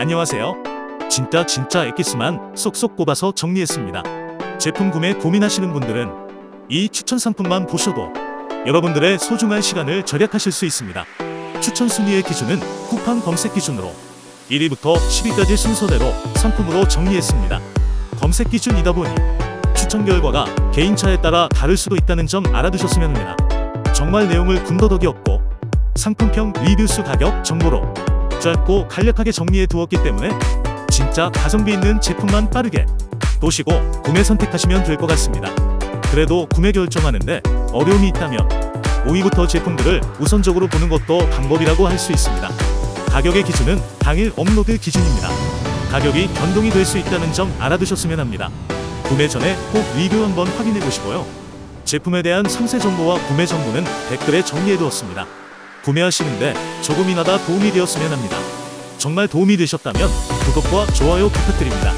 안녕하세요. 진짜 엑기스만 쏙쏙 꼽아서 정리했습니다. 제품 구매 고민하시는 분들은 이 추천 상품만 보셔도 여러분들의 소중한 시간을 절약하실 수 있습니다. 추천 순위의 기준은 쿠팡 검색 기준으로 1위부터 10위까지 순서대로 상품으로 정리했습니다. 검색 기준이다 보니 추천 결과가 개인차에 따라 다를 수도 있다는 점 알아두셨으면 합니다. 정말 내용을 군더더기 없고 상품평 리뷰수 가격 정보로 짧고 간략하게 정리해 두었기 때문에 진짜 가성비 있는 제품만 빠르게 보시고 구매 선택하시면 될 것 같습니다. 그래도 구매 결정하는데 어려움이 있다면 5위부터 제품들을 우선적으로 보는 것도 방법이라고 할 수 있습니다. 가격의 기준은 당일 업로드 기준입니다. 가격이 변동이 될 수 있다는 점 알아두셨으면 합니다. 구매 전에 꼭 리뷰 한번 확인해 보시고요. 제품에 대한 상세 정보와 구매 정보는 댓글에 정리해 두었습니다. 구매하시는데 조금이나마 도움이 되었으면 합니다. 정말 도움이 되셨다면 구독과 좋아요 부탁드립니다.